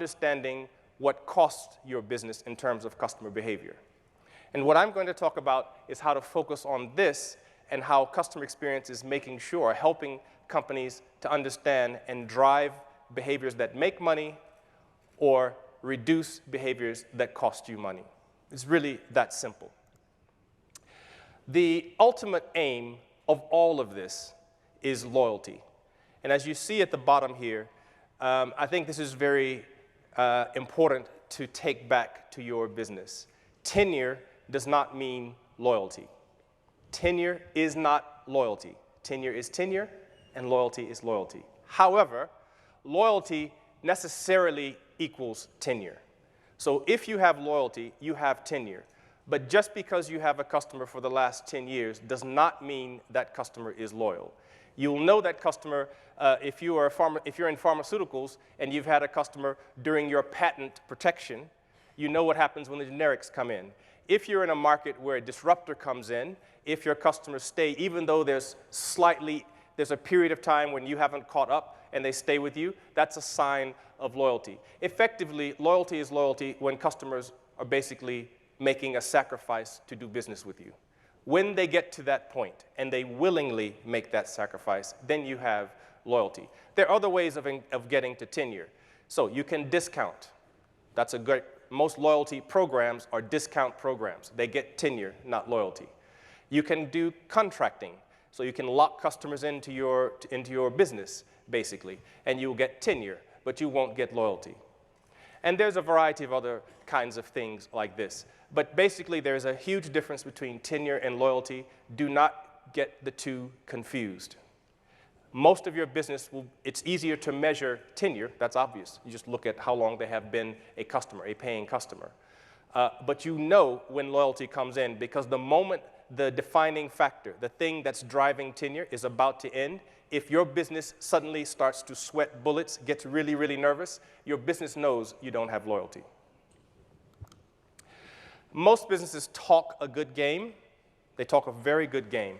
understanding what costs your business in terms of customer behavior. And what I'm going to talk about is how to focus on this and how customer experience is making sure, helping companies to understand and drive behaviors that make money or reduce behaviors that cost you money. It's really that simple. The ultimate aim of all of this is loyalty. And as you see at the bottom here, I think this is very important to take back to your business. Tenure does not mean loyalty. Tenure is not loyalty. Tenure is tenure, and loyalty is loyalty. However, loyalty necessarily equals tenure. So if you have loyalty, you have tenure. But just because you have a customer for the last 10 years does not mean that customer is loyal. You'll know that customer if you're in pharmaceuticals and you've had a customer during your patent protection. You know what happens when the generics come in. If you're in a market where a disruptor comes in, if your customers stay, even though there's a period of time when you haven't caught up and they stay with you, that's a sign of loyalty. Effectively, loyalty is loyalty when customers are basically making a sacrifice to do business with you. When they get to that point and they willingly make that sacrifice, then you have loyalty. There are other ways of getting to tenure. So you can discount. That's a great, most loyalty programs are discount programs. They get tenure, not loyalty. You can do contracting. So you can lock customers into your business, basically, and you'll get tenure, but you won't get loyalty. And there's a variety of other kinds of things like this. But basically, there's a huge difference between tenure and loyalty. Do not get the two confused. Most of your business, it's easier to measure tenure. That's obvious. You just look at how long they have been a customer, a paying customer. But you know when loyalty comes in, because the moment the defining factor, the thing that's driving tenure, is about to end, if your business suddenly starts to sweat bullets, gets really, really nervous, your business knows you don't have loyalty. Most businesses talk a good game. They talk a very good game.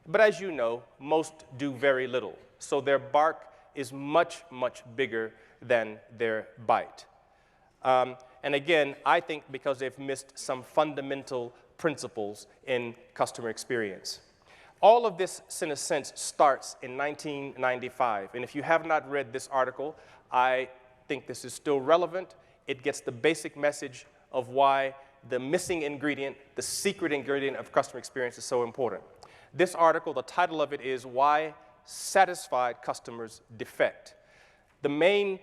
But as you know, most do very little. So their bark is much, much bigger than their bite. And again, I think because they've missed some fundamental principles in customer experience. All of this, in a sense, starts in 1995. And if you have not read this article, I think this is still relevant. It gets the basic message of why the missing ingredient, the secret ingredient of customer experience is so important. This article, the title of it is Why Satisfied Customers Defect. The main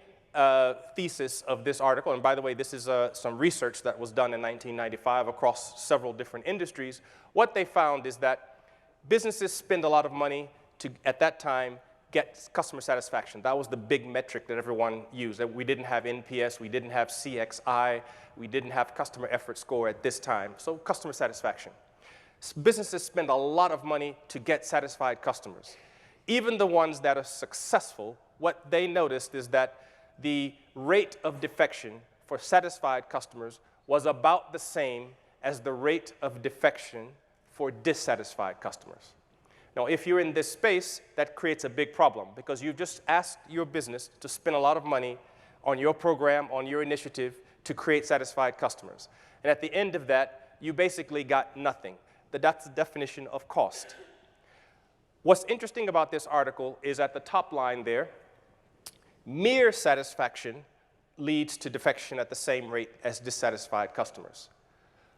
thesis of this article, and by the way, this is some research that was done in 1995 across several different industries. What they found is that businesses spend a lot of money to, at that time, get customer satisfaction. That was the big metric that everyone used. That we didn't have NPS, we didn't have CXI, we didn't have customer effort score at this time. So customer satisfaction. Businesses spend a lot of money to get satisfied customers. Even the ones that are successful, what they noticed is that the rate of defection for satisfied customers was about the same as the rate of defection for dissatisfied customers. Now, if you're in this space, that creates a big problem because you've just asked your business to spend a lot of money on your program, on your initiative to create satisfied customers. And at the end of that, you basically got nothing. That's the definition of cost. What's interesting about this article is at the top line there, mere satisfaction leads to defection at the same rate as dissatisfied customers.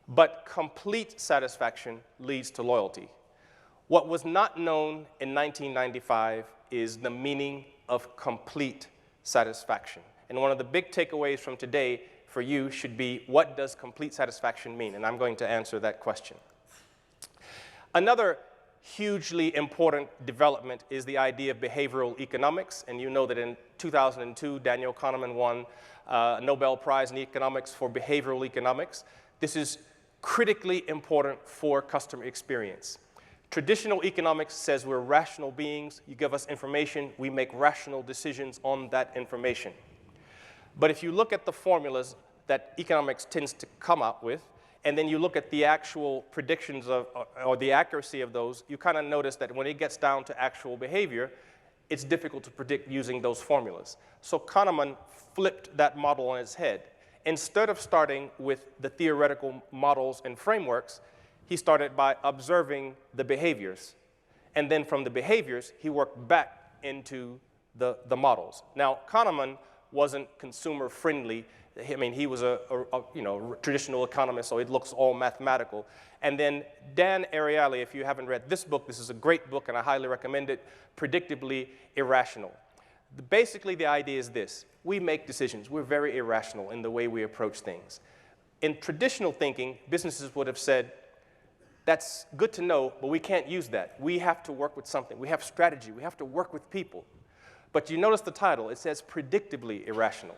But complete satisfaction leads to loyalty. What was not known in 1995 is the meaning of complete satisfaction. And one of the big takeaways from today for you should be, what does complete satisfaction mean? And I'm going to answer that question. Another hugely important development is the idea of behavioral economics. And you know that in 2002, Daniel Kahneman won a Nobel Prize in economics for behavioral economics. This is critically important for customer experience. Traditional economics says we're rational beings. You give us information, we make rational decisions on that information. But if you look at the formulas that economics tends to come up with, and then you look at the actual predictions of, or the accuracy of those, you kind of notice that when it gets down to actual behavior, it's difficult to predict using those formulas. So Kahneman flipped that model on its head. Instead of starting with the theoretical models and frameworks, he started by observing the behaviors. And then from the behaviors, he worked back into the models. Now, Kahneman wasn't consumer friendly. I mean, he was a traditional economist, so it looks all mathematical. And then Dan Ariely, if you haven't read this book, this is a great book, and I highly recommend it, Predictably Irrational. Basically, the idea is this. We make decisions. We're very irrational in the way we approach things. In traditional thinking, businesses would have said, that's good to know, but we can't use that. We have to work with something. We have strategy. We have to work with people. But you notice the title. It says predictably irrational.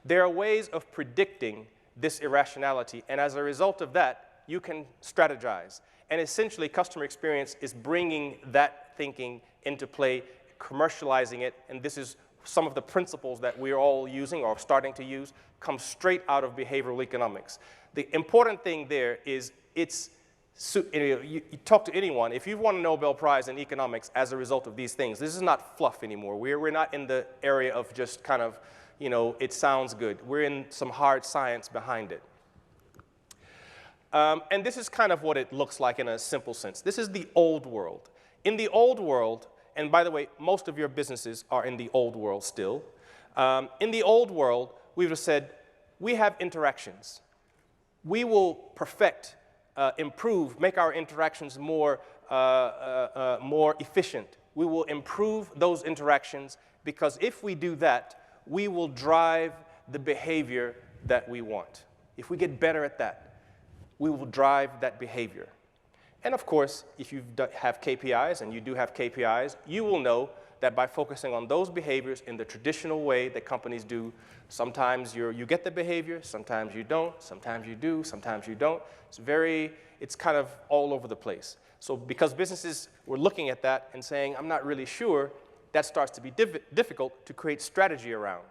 There are ways of predicting this irrationality, and as a result of that, you can strategize. And essentially, customer experience is bringing that thinking into play, commercializing it, and this is some of the principles that we're all using or starting to use come straight out of behavioral economics. The important thing there is you talk to anyone, if you've won a Nobel Prize in economics as a result of these things, this is not fluff anymore. We're not in the area of just kind of, it sounds good. We're in some hard science behind it. And this is kind of what it looks like in a simple sense. This is the old world. In the old world, and by the way, most of your businesses are in the old world still. In the old world, we would have said, we have interactions. We will perfect, improve, make our interactions more efficient. We will improve those interactions because if we do that, we will drive the behavior that we want. If we get better at that, we will drive that behavior. And of course, if you have KPIs, and you do have KPIs, you will know that by focusing on those behaviors in the traditional way that companies do, sometimes you get the behavior, sometimes you don't, sometimes you do, sometimes you don't. It's kind of all over the place. So because businesses were looking at that and saying, I'm not really sure, that starts to be difficult to create strategy around.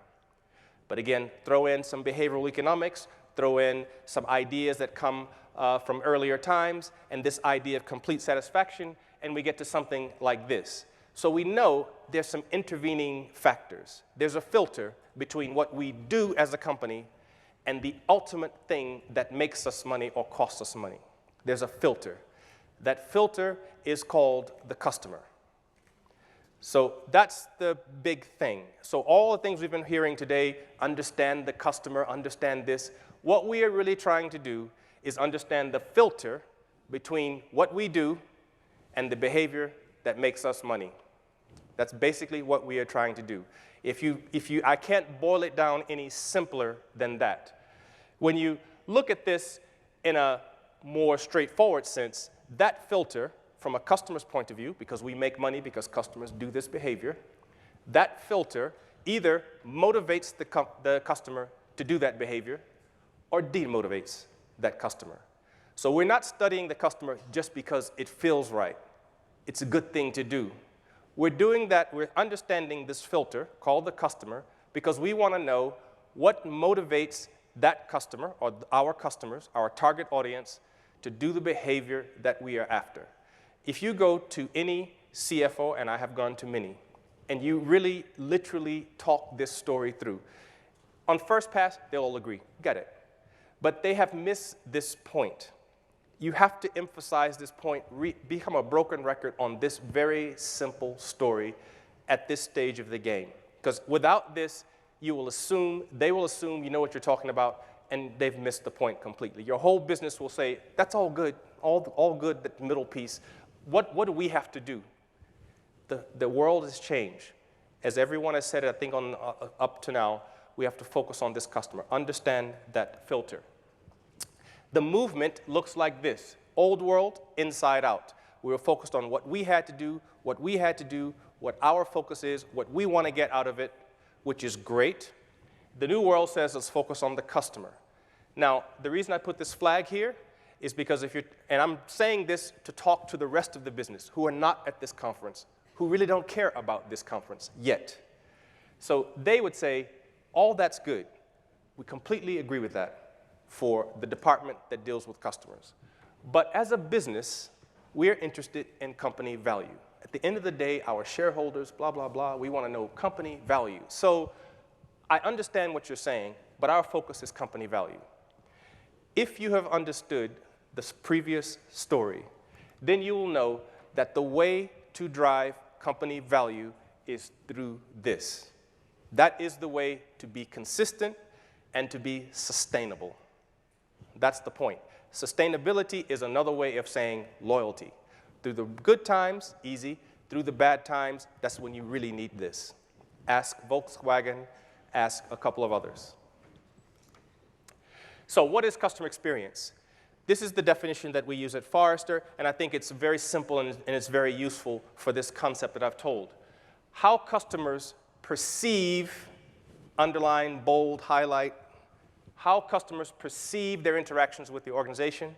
But again, throw in some behavioral economics, throw in some ideas that come from earlier times, and this idea of complete satisfaction, and we get to something like this. So we know there's some intervening factors. There's a filter between what we do as a company and the ultimate thing that makes us money or costs us money. There's a filter. That filter is called the customer. So that's the big thing. So all the things we've been hearing today, understand the customer, understand this. What we are really trying to do is understand the filter between what we do and the behavior that makes us money. That's basically what we are trying to do. I can't boil it down any simpler than that. When you look at this in a more straightforward sense, that filter, from a customer's point of view, because we make money because customers do this behavior, that filter either motivates the customer to do that behavior or demotivates that customer. So we're not studying the customer just because it feels right. It's a good thing to do. We're doing that, we're understanding this filter called the customer because we want to know what motivates that customer or our customers, our target audience, to do the behavior that we are after. If you go to any CFO, and I have gone to many, and you really literally talk this story through, on first pass, they'll all agree, get it. But they have missed this point. You have to emphasize this point, become a broken record on this very simple story at this stage of the game. Because without this, they will assume you know what you're talking about, and they've missed the point completely. Your whole business will say, that's all good, all good, that middle piece. What do we have to do? The world has changed. As everyone has said, I think up to now, we have to focus on this customer, understand that filter. The movement looks like this. Old world, inside out. We were focused on what we had to do, what our focus is, what we want to get out of it, which is great. The new world says let's focus on the customer. Now, the reason I put this flag here is because and I'm saying this to talk to the rest of the business who are not at this conference, who really don't care about this conference yet. So they would say, all that's good. We completely agree with that for the department that deals with customers. But as a business, we're interested in company value. At the end of the day, our shareholders, blah, blah, blah, we want to know company value. So I understand what you're saying, but our focus is company value. If you have understood this previous story, then you will know that the way to drive company value is through this. That is the way to be consistent and to be sustainable. That's the point. Sustainability is another way of saying loyalty. Through the good times, easy. Through the bad times, that's when you really need this. Ask Volkswagen, ask a couple of others. So what is customer experience? This is the definition that we use at Forrester, and I think it's very simple and it's very useful for this concept that I've told. How customers perceive, underline, bold, highlight, how customers perceive their interactions with the organization.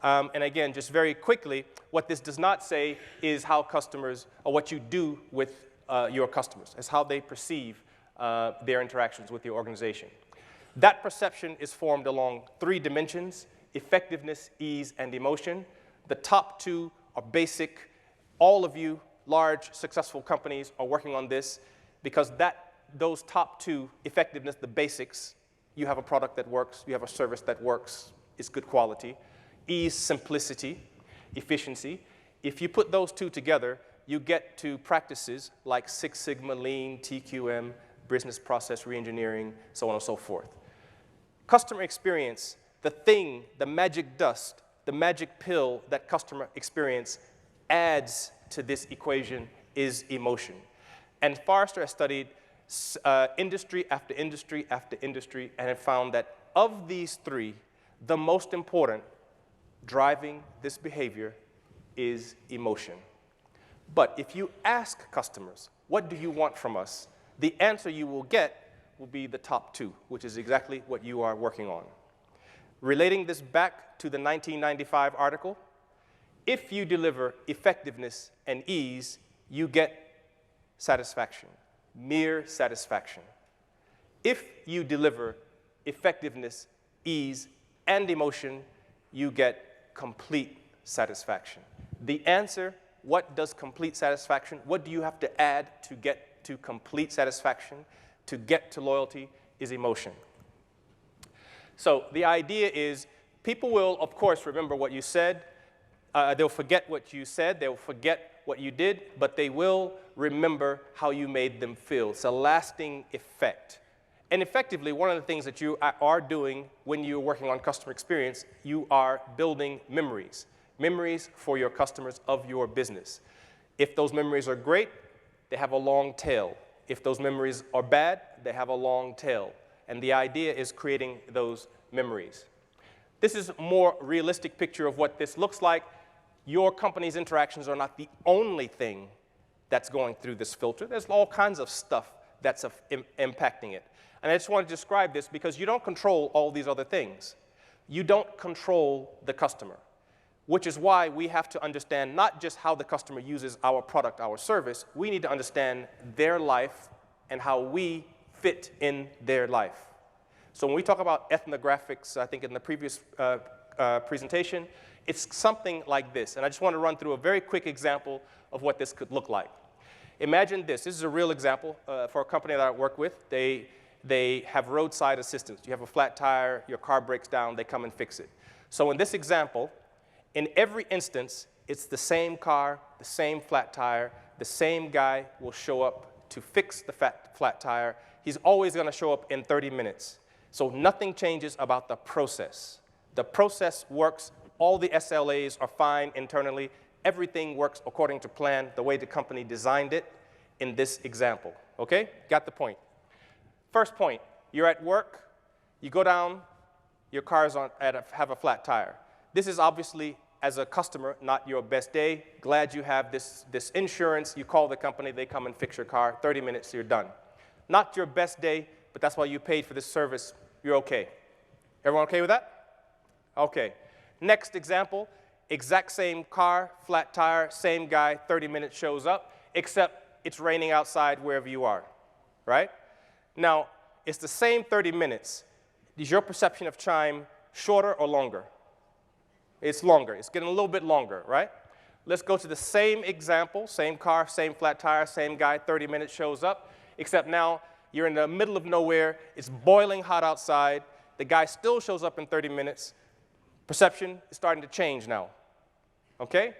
And again, just very quickly, what this does not say is how customers, or what you do with your customers, is how they perceive their interactions with your organization. That perception is formed along 3 dimensions: effectiveness, ease, and emotion. The top 2 are basic. All of you large, successful companies are working on this because those top 2, effectiveness, the basics, you have a product that works, you have a service that works, it's good quality. Ease, simplicity, efficiency. If you put those 2 together, you get to practices like Six Sigma, Lean, TQM, business process reengineering, so on and so forth. Customer experience, the thing, the magic dust, the magic pill that customer experience adds to this equation is emotion. And Forrester has studied industry after industry after industry and have found that of these 3, the most important driving this behavior is emotion. But if you ask customers, what do you want from us? The answer you will get will be the top 2, which is exactly what you are working on. Relating this back to the 1995 article, if you deliver effectiveness and ease, you get satisfaction, mere satisfaction. If you deliver effectiveness, ease, and emotion, you get complete satisfaction. The answer, what does complete satisfaction, what do you have to add to get to complete satisfaction, to get to loyalty, is emotion. So the idea is people will, of course, remember what you said. They'll forget what you said. They'll forget what you did, but they will remember how you made them feel. It's a lasting effect. And effectively, one of the things that you are doing when you're working on customer experience, you are building memories. Memories for your customers of your business. If those memories are great, they have a long tail. If those memories are bad, they have a long tail. And the idea is creating those memories. This is a more realistic picture of what this looks like. Your company's interactions are not the only thing that's going through this filter. There's all kinds of stuff that's impacting it. And I just want to describe this because you don't control all these other things. You don't control the customer, which is why we have to understand not just how the customer uses our product, our service. We need to understand their life and how we fit in their life. So when we talk about ethnographics, I think in the previous presentation, it's something like this. And I just want to run through a very quick example of what this could look like. Imagine this. This is a real example for a company that I work with. They have roadside assistance. You have a flat tire, your car breaks down, they come and fix it. So in this example, in every instance, it's the same car, the same flat tire, the same guy will show up to fix the flat tire. He's always going to show up in 30 minutes. So nothing changes about the process. The process works. All the SLAs are fine internally. Everything works according to plan, the way the company designed it in this example. Okay? Got the point. First point, you're at work, you go down, your car's have a flat tire. This is obviously, as a customer, not your best day. Glad you have this insurance. You call the company, they come and fix your car. 30 minutes, you're done. Not your best day, but that's why you paid for this service. You're okay. Everyone okay with that? Okay. Next example, exact same car, flat tire, same guy, 30 minutes shows up, except it's raining outside wherever you are, right? Now, it's the same 30 minutes. Is your perception of time shorter or longer? It's longer. It's getting a little bit longer, right? let's go to the same example, same car, same flat tire, same guy, 30 minutes shows up, except now you're in the middle of nowhere, it's boiling hot outside, the guy still shows up in 30 minutes, perception is starting to change now, okay?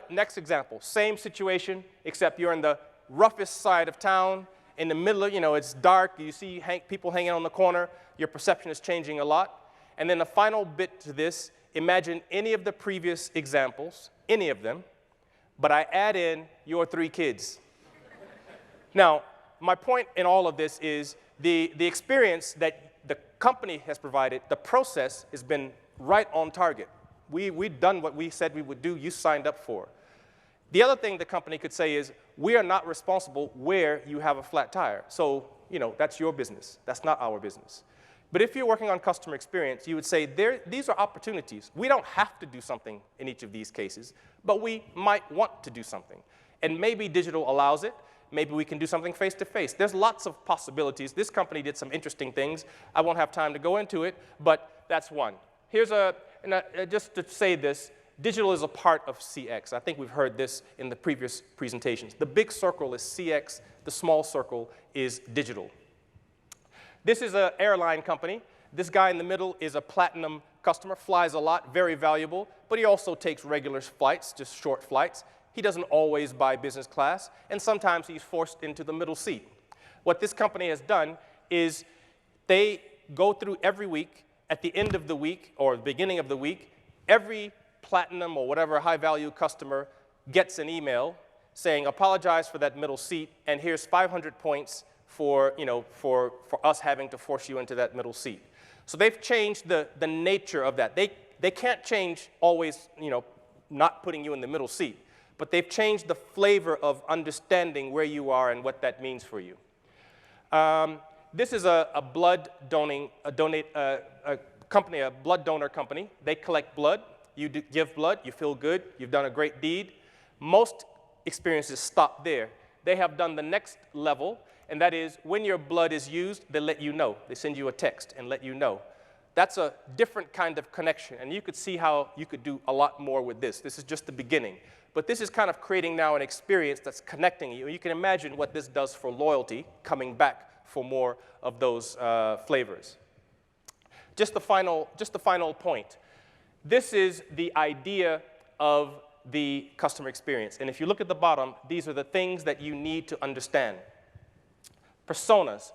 Next example, same situation, except you're in the roughest side of town, in the middle of, it's dark, you see people hanging on the corner, your perception is changing a lot. And then the final bit to this, imagine any of the previous examples, any of them, but I add in your 3 kids. Now, my point in all of this is the experience that the company has provided, the process has been right on target. We've done what we said we would do, you signed up for. The other thing the company could say is, we are not responsible where you have a flat tire. So, that's your business. That's not our business. But if you're working on customer experience, you would say, these are opportunities. We don't have to do something in each of these cases, but we might want to do something. And maybe digital allows it. Maybe we can do something face-to-face. There's lots of possibilities. This company did some interesting things. I won't have time to go into it, but that's one. Just to say this, digital is a part of CX. I think we've heard this in the previous presentations. The big circle is CX. The small circle is digital. This is an airline company. This guy in the middle is a platinum customer, flies a lot, very valuable, but he also takes regular flights, just short flights. He doesn't always buy business class, and sometimes he's forced into the middle seat. What this company has done is they go through every week, at the end of the week or the beginning of the week, every platinum or whatever high-value customer gets an email saying, apologize for that middle seat, and here's 500 points for us having to force you into that middle seat. So they've changed the nature of that. They can't change always, not putting you in the middle seat, but they've changed the flavor of understanding where you are and what that means for you. This is a blood donor company. They collect blood. You give blood, you feel good, you've done a great deed. Most experiences stop there. They have done the next level, and that is when your blood is used, they let you know. They send you a text and let you know. That's a different kind of connection, and you could see how you could do a lot more with this. This is just the beginning. But this is kind of creating now an experience that's connecting you. You can imagine what this does for loyalty, coming back for more of those flavors. Just the final point. This is the idea of the customer experience. And if you look at the bottom, these are the things that you need to understand. Personas,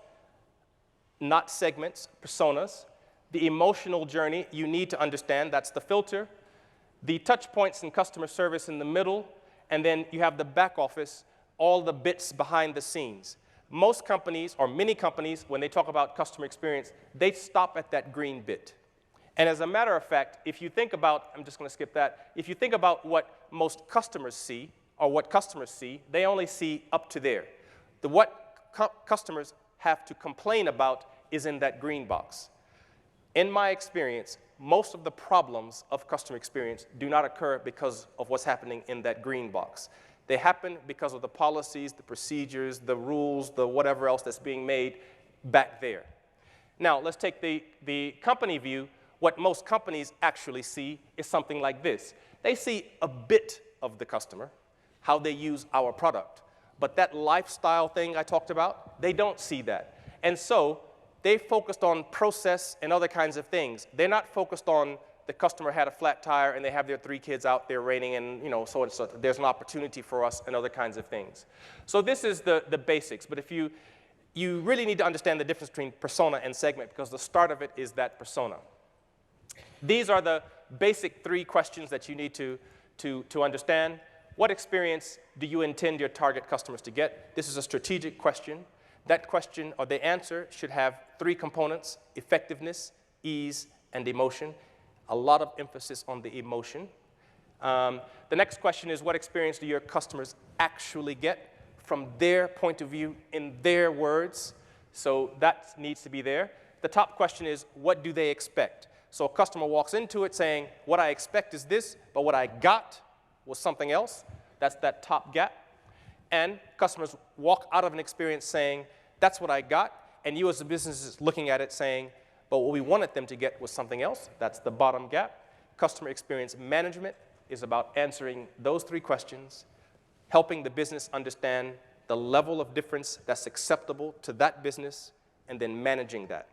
not segments, personas. The emotional journey you need to understand, that's the filter. The touch points in customer service in the middle, and then you have the back office, all the bits behind the scenes. Most companies, or many companies, when they talk about customer experience, they stop at that green bit. And as a matter of fact, if you think about, I'm just going to skip that, if you think about what most customers see, or what customers see, they only see up to there. What customers have to complain about is in that green box. In my experience, most of the problems of customer experience do not occur because of what's happening in that green box. They happen because of the policies, the procedures, the rules, the whatever else that's being made back there. Now, let's take the company view. What most companies actually see is something like this. They see a bit of the customer, how they use our product. But that lifestyle thing I talked about, they don't see that. And so they focused on process and other kinds of things. They're not focused on the customer had a flat tire and they have their 3 kids out there raining and so and so. There's an opportunity for us and other kinds of things. So this is the basics. But if you really need to understand the difference between persona and segment because the start of it is that persona. These are the basic 3 questions that you need to understand. What experience do you intend your target customers to get? This is a strategic question. That question, or the answer, should have 3 components: effectiveness, ease, and emotion. A lot of emphasis on the emotion. The next question is, what experience do your customers actually get from their point of view, in their words? So that needs to be there. The top question is, what do they expect? So a customer walks into it saying, what I expect is this, but what I got was something else. That's that top gap. And customers walk out of an experience saying, that's what I got, and you as a business is looking at it saying, but what we wanted them to get was something else. That's the bottom gap. Customer experience management is about answering those 3 questions, helping the business understand the level of difference that's acceptable to that business, and then managing that.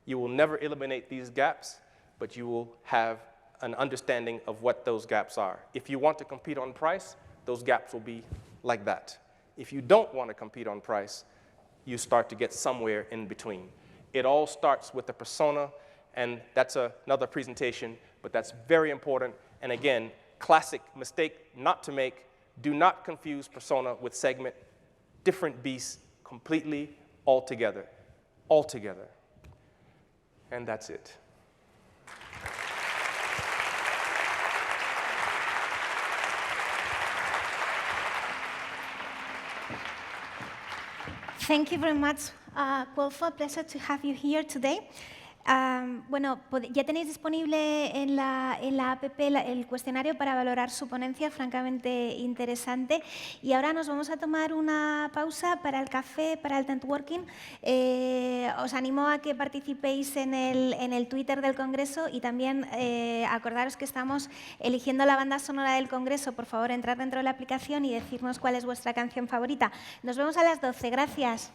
You will never eliminate these gaps, but you will have an understanding of what those gaps are. If you want to compete on price, those gaps will be like that. If you don't want to compete on price, you start to get somewhere in between. It all starts with the persona, and that's another presentation, but that's very important. And again, classic mistake not to make: do not confuse persona with segment. Different beasts completely, altogether. And that's it. Thank you very much, Cuelfo. Pleasure to have you here today. Bueno, ya tenéis disponible en la app el cuestionario para valorar su ponencia, francamente interesante. Y ahora nos vamos a tomar una pausa para el café, para el networking. Os animo a que participéis en el Twitter del Congreso y también acordaros que estamos eligiendo la banda sonora del Congreso. Por favor, entrad dentro de la aplicación y decirnos cuál es vuestra canción favorita. Nos vemos a las 12. Gracias.